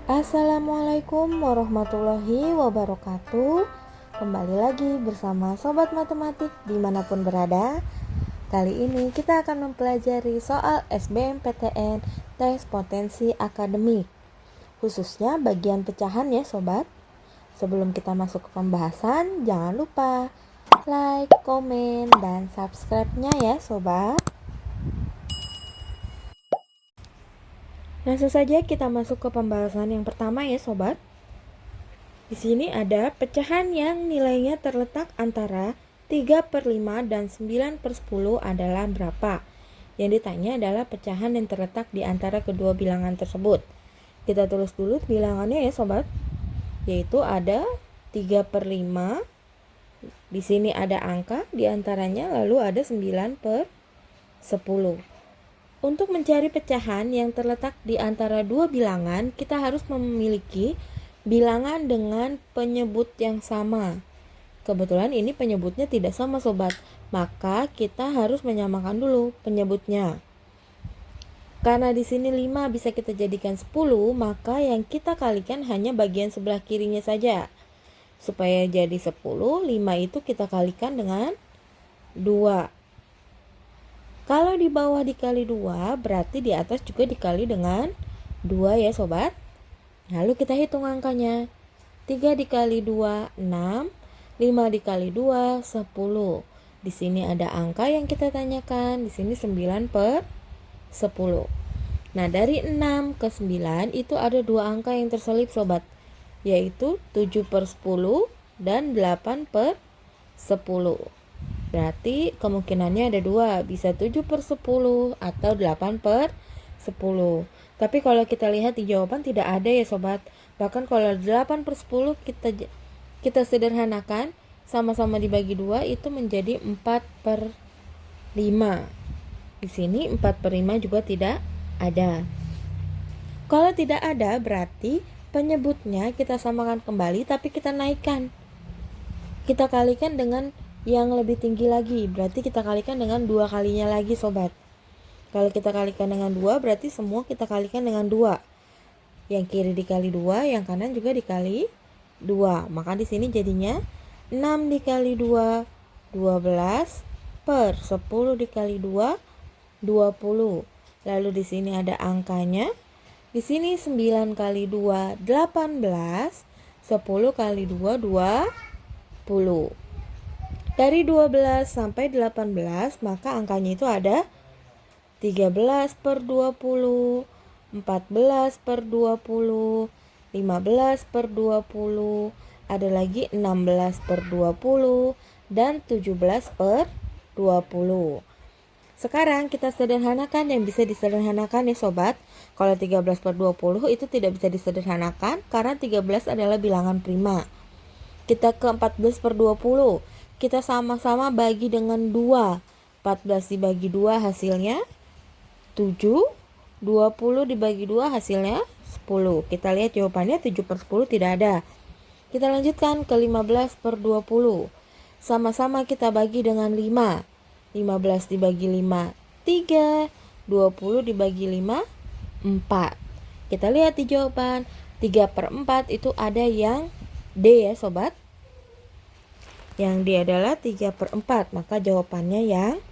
Assalamualaikum warahmatullahi wabarakatuh. Kembali lagi bersama Sobat Matematik dimanapun berada. Kali ini kita akan mempelajari soal SBMPTN Tes Potensi Akademik, khususnya bagian pecahan ya sobat. Sebelum kita masuk ke pembahasan, jangan lupa like, komen, dan subscribe-nya ya sobat. Langsung saja kita masuk ke pembahasan yang pertama ya sobat. Di sini ada pecahan yang nilainya terletak antara 3/5 dan 9/10 adalah berapa? Yang ditanya adalah pecahan yang terletak di antara kedua bilangan tersebut. Kita tulis dulu bilangannya ya sobat. Yaitu ada 3/5. Di sini ada angka di antaranya, lalu ada 9/10. Untuk mencari pecahan yang terletak di antara dua bilangan, kita harus memiliki bilangan dengan penyebut yang sama. Kebetulan ini penyebutnya tidak sama sobat, maka kita harus menyamakan dulu penyebutnya. Karena di sini 5 bisa kita jadikan 10, maka yang kita kalikan hanya bagian sebelah kirinya saja. Supaya jadi 10, 5 itu kita kalikan dengan 2. Kalau di bawah dikali 2, berarti di atas juga dikali dengan 2 ya sobat. Lalu kita hitung angkanya. 3 dikali 2, 6. 5 dikali 2, 10. Di sini ada angka yang kita tanyakan. Di sini 9/10. Nah, dari 6 ke 9 itu ada dua angka yang terselip sobat, yaitu 7/10 dan 8/10. Berarti kemungkinannya ada dua, bisa 7/10 atau 8/10. Tapi kalau kita lihat di jawaban tidak ada ya sobat. Bahkan kalau 8/10 kita sederhanakan, sama-sama dibagi 2 itu menjadi 4/5. Di sini 4/5 juga tidak ada. Kalau tidak ada berarti penyebutnya kita samakan kembali tapi kita naikkan. Kita kalikan dengan yang lebih tinggi lagi, berarti kita kalikan dengan 2 kalinya lagi sobat. Kalau kita kalikan dengan 2 berarti semua kita kalikan dengan 2. Yang kiri dikali 2, yang kanan juga dikali 2. Maka di sini jadinya 6 dikali 2, 12, per 10 dikali 2, 20. Lalu di sini ada angkanya. Di sini 9 kali 2, 18. 10 kali 2, 20. Dari 12 sampai 18, maka angkanya itu ada 13/20, 14/20, 15/20, ada lagi 16/20, dan 17/20. Sekarang kita sederhanakan yang bisa disederhanakan ya sobat. Kalau 13/20 itu tidak bisa disederhanakan karena 13 adalah bilangan prima. Kita ke 14/20. Kita sama-sama bagi dengan 2. 14 dibagi 2 hasilnya 7. 20 dibagi 2 hasilnya 10. Kita lihat jawabannya 7/10 tidak ada. Kita lanjutkan ke 15/20. Sama-sama kita bagi dengan 5. 15 dibagi 5 3. 20 dibagi 5 4. Kita lihat di jawaban 3/4 itu ada yang D ya sobat. Yang D adalah 3/4, maka jawabannya yang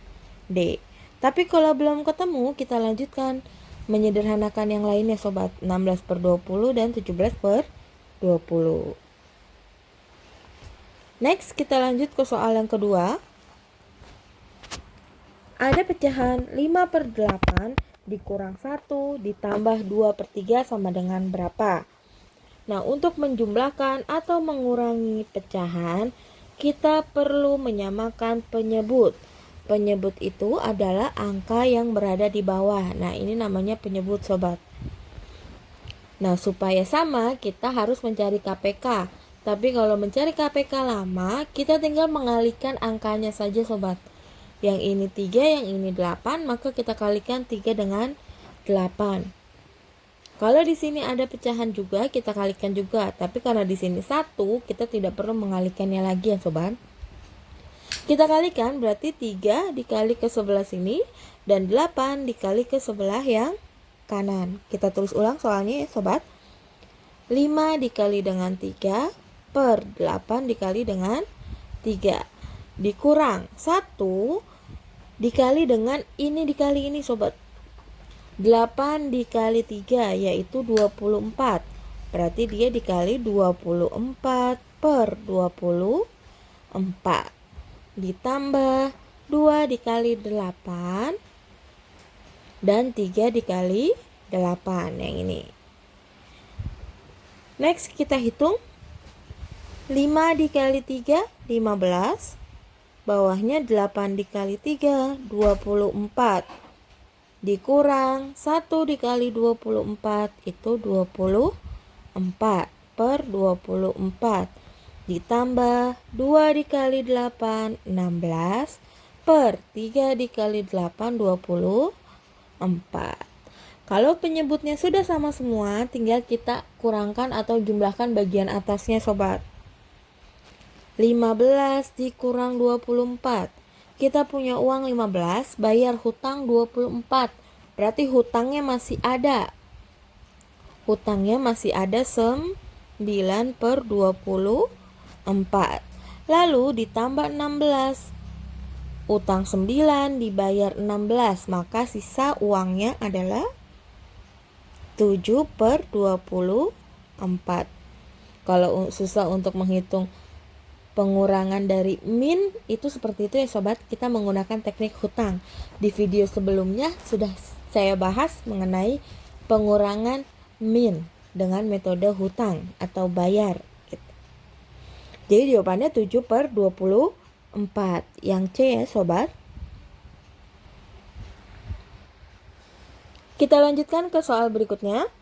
D. Tapi kalau belum ketemu, kita lanjutkan menyederhanakan yang lainnya sobat. 16/20 dan 17/20. Next, kita lanjut ke soal yang kedua. Ada pecahan 5/8 dikurang 1 ditambah 2/3 sama dengan berapa? Nah, untuk menjumlahkan atau mengurangi pecahan, kita perlu menyamakan penyebut. Penyebut itu adalah angka yang berada di bawah. Nah, ini namanya penyebut sobat. Nah, supaya sama kita harus mencari KPK. Tapi kalau mencari KPK lama, kita tinggal mengalihkan angkanya saja sobat. Yang ini 3, yang ini 8, maka kita kalikan 3 dengan 8. Kalau di sini ada pecahan juga, kita kalikan juga. Tapi karena di sini 1, kita tidak perlu mengalihkannya lagi ya sobat. Kita kalikan berarti 3 dikali ke sebelah sini dan 8 dikali ke sebelah yang kanan. Kita tulis ulang soalnya ya sobat. 5 dikali dengan 3 per 8 dikali dengan 3. Dikurang 1 dikali dengan ini dikali ini sobat. 8 dikali 3 yaitu 24. Berarti dia dikali 24 per 24. Ditambah 2 dikali 8 dan 3 dikali 8 yang ini. Next kita hitung 5 dikali 3 15. Bawahnya 8 dikali 3 24. Dikurang 1 dikali 24 itu 24 per 24. Ditambah 2 dikali 8 16 per 3 dikali 8 24. Kalau penyebutnya sudah sama semua, tinggal kita kurangkan atau jumlahkan bagian atasnya sobat. 15 dikurang 24. Kita punya uang 15, bayar hutang 24. Berarti hutangnya masih ada. Hutangnya masih ada 9 per 24. Lalu ditambah 16. Utang 9 dibayar 16, maka sisa uangnya adalah 7 per 24. Kalau susah untuk menghitung pengurangan dari min, itu seperti itu ya sobat. Kita menggunakan teknik hutang. Di video sebelumnya sudah saya bahas mengenai pengurangan min dengan metode hutang atau bayar. Jadi jawabannya 7 per 24. Yang C ya sobat. Kita lanjutkan ke soal berikutnya.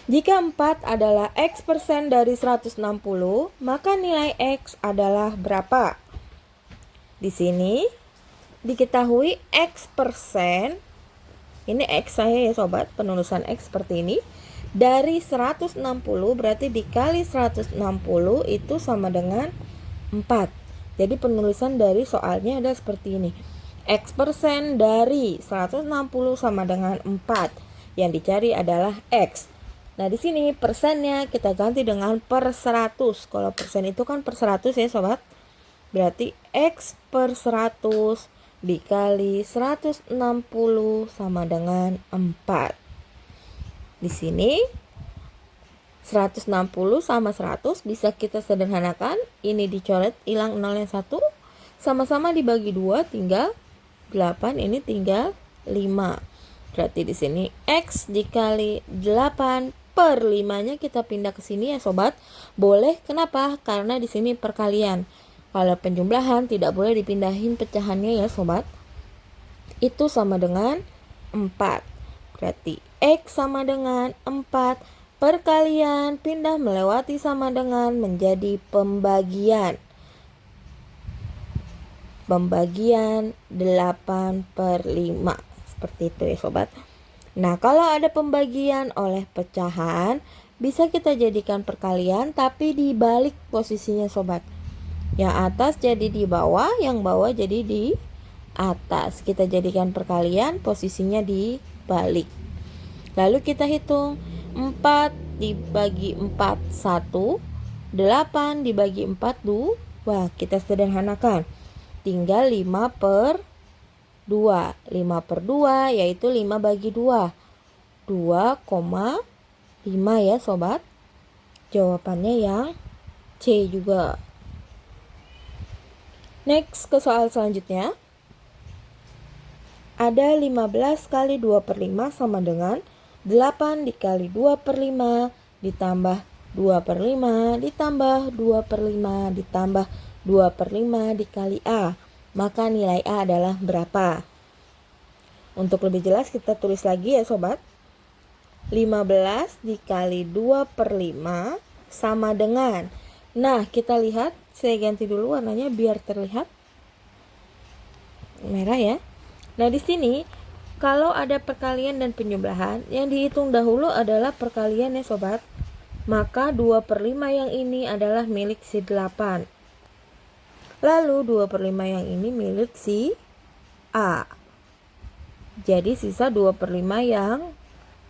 Jika 4 adalah X persen dari 160, maka nilai X adalah berapa? Di sini diketahui X persen, ini X saya ya sobat, penulisan X seperti ini. Dari 160 berarti dikali 160 itu sama dengan 4. Jadi penulisan dari soalnya ada seperti ini. X persen dari 160 sama dengan 4. Yang dicari adalah X. Nah di sini persennya kita ganti dengan per 100. Kalau persen itu kan per 100 ya sobat. Berarti X per 100 dikali 160 sama dengan 4. Di sini 160 sama 100 bisa kita sederhanakan. Ini dicoret, hilang 0 yang 1. Sama-sama dibagi 2 tinggal 8, ini tinggal 5. Berarti di sini X dikali 8 per 5-nya kita pindah ke sini ya sobat. Boleh, kenapa? Karena di sini perkalian. Kalau penjumlahan tidak boleh dipindahin pecahannya ya sobat. Itu sama dengan 4. Berarti X sama dengan 4. Perkalian pindah melewati sama dengan menjadi pembagian. Pembagian 8 per 5. Seperti itu ya sobat. Nah kalau ada pembagian oleh pecahan, bisa kita jadikan perkalian tapi dibalik posisinya sobat. Yang atas jadi di bawah, yang bawah jadi di atas. Kita jadikan perkalian, posisinya dibalik. Lalu kita hitung 4 dibagi 4 1, 8 dibagi 4 2. Kita sederhanakan. Tinggal 5 per 2. 5 per 2 yaitu 5 bagi 2. 2,5 ya sobat. Jawabannya yang C juga. Next ke soal selanjutnya. Ada 15 kali 2 per 5 sama dengan 8 dikali 2 per 5 ditambah 2 per 5 ditambah 2 per 5 ditambah 2 per 5 dikali A. Maka nilai A adalah berapa? Untuk lebih jelas kita tulis lagi ya sobat. 15 dikali 2 per 5 sama dengan. Nah kita lihat, saya ganti dulu warnanya biar terlihat merah ya. Nah di sini kalau ada perkalian dan penjumlahan, yang dihitung dahulu adalah perkalian ya sobat. Maka 2 per 5 yang ini adalah milik si 8. Lalu 2 per 5 yang ini milik si A. Jadi sisa 2 per 5 yang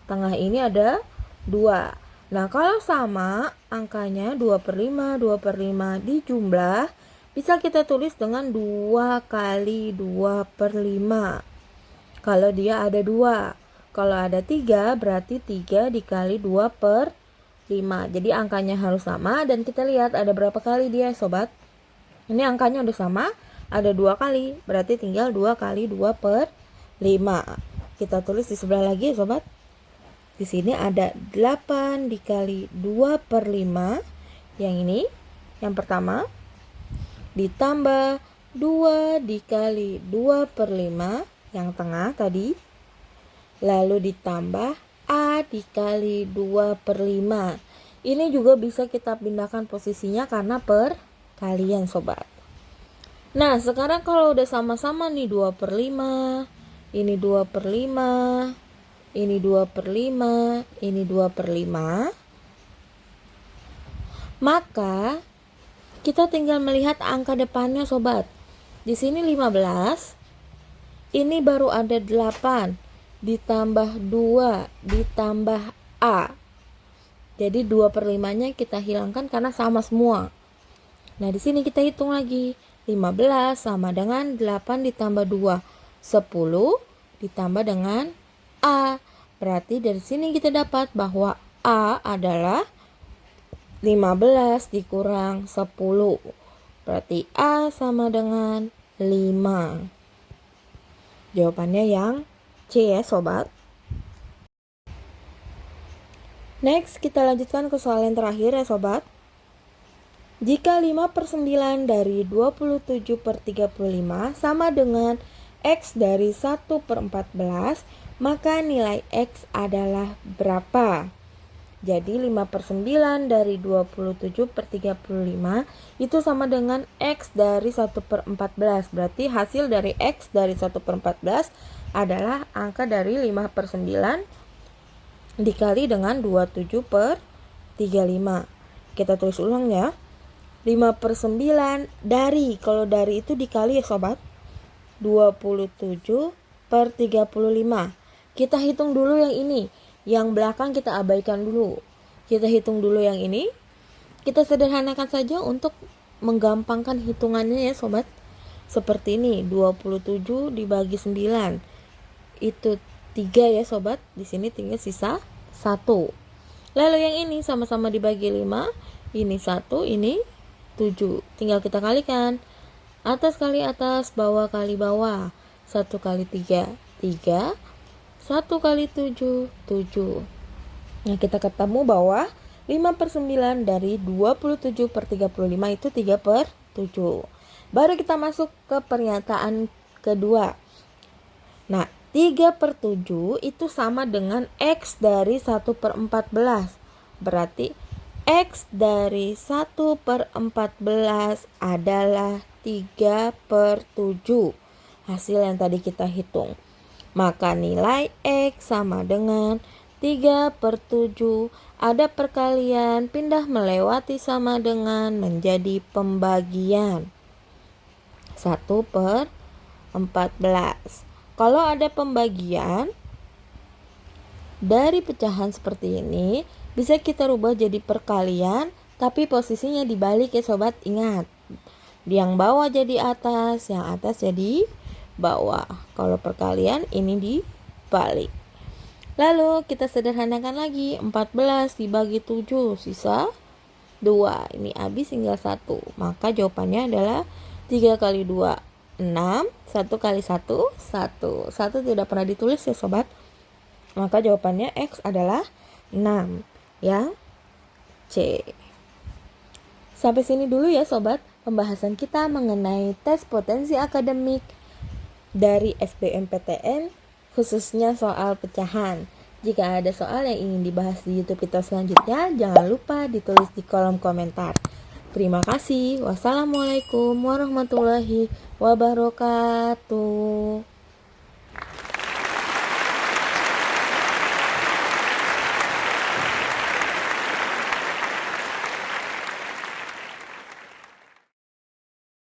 tengah ini ada 2. Nah, kalau sama angkanya 2/5, 2/5 dijumlah, bisa kita tulis dengan 2 kali 2/5. Kalau dia ada 2. Kalau ada 3, berarti 3 dikali 2/5. Jadi angkanya harus sama, dan kita lihat ada berapa kali dia, sobat. Ini angkanya udah sama, ada 2 kali, berarti tinggal 2 kali 2/5. Kita tulis di sebelah lagi, sobat. Di sini ada 8 dikali 2/5. Yang ini, yang pertama, ditambah 2 dikali 2/5, yang tengah tadi. Lalu ditambah A dikali 2/5. Ini juga bisa kita pindahkan posisinya karena perkalian, sobat. Nah, sekarang kalau udah sama-sama nih 2/5, ini 2/5, ini 2/5, ini 2/5, maka kita tinggal melihat angka depannya, sobat. Di sini 15, ini baru ada 8, ditambah 2, ditambah A. Jadi 2/5-nya kita hilangkan karena sama semua. Nah, di sini kita hitung lagi. 15 sama dengan 8 ditambah 2, 10 ditambah dengan A. Berarti dari sini kita dapat bahwa A adalah 15 dikurang 10. Berarti A sama dengan 5. Jawabannya yang C ya, sobat. Next, kita lanjutkan ke soal yang terakhir ya, sobat. Jika 5/9 dari 27/35 sama dengan X dari 1/14, maka nilai X adalah berapa? Jadi 5/9 dari 27/35 itu sama dengan X dari 1/14. Berarti hasil dari X dari 1/14 adalah angka dari 5/9 dikali dengan 27/35. Kita tulis ulang ya. 5/9 dari, kalau dari itu dikali ya, sobat, 27/35. Kita hitung dulu yang ini. Yang belakang kita abaikan dulu. Kita hitung dulu yang ini. Kita sederhanakan saja untuk menggampangkan hitungannya ya, sobat. Seperti ini, 27 dibagi 9. Itu 3 ya, sobat. Di sini tinggal sisa 1. Lalu yang ini sama-sama dibagi 5. Ini 1, ini 7. Tinggal kita kalikan. Atas kali atas, bawah kali bawah. 1 kali 3, 3. 1 kali 7, 7. Nah, kita ketemu bahwa 5/9 dari 27/35 itu 3/7. Baru kita masuk ke pernyataan kedua. Nah, 3/7 itu sama dengan X dari 1/14. Berarti X dari 1/14 adalah 3/7. Hasil yang tadi kita hitung. Maka nilai X sama dengan 3/7. Ada perkalian, pindah melewati sama dengan menjadi pembagian. 1/14. Kalau ada pembagian dari pecahan seperti ini, bisa kita rubah jadi perkalian, tapi posisinya dibalik ya, sobat. Ingat, yang bawah jadi atas, yang atas jadi bawah. Kalau perkalian ini dibalik. Lalu kita sederhanakan lagi. 14 dibagi 7, sisa 2. Ini habis tinggal 1. Maka jawabannya adalah 3 kali 2, 6. 1 kali 1, 1. 1 tidak pernah ditulis ya, sobat. Maka jawabannya X adalah 6. Yang C. Sampai sini dulu ya, sobat, pembahasan kita mengenai tes potensi akademik dari SBMPTN, khususnya soal pecahan. Jika ada soal yang ingin dibahas di YouTube kita selanjutnya, jangan lupa ditulis di kolom komentar. Terima kasih. Wassalamualaikum warahmatullahi wabarakatuh.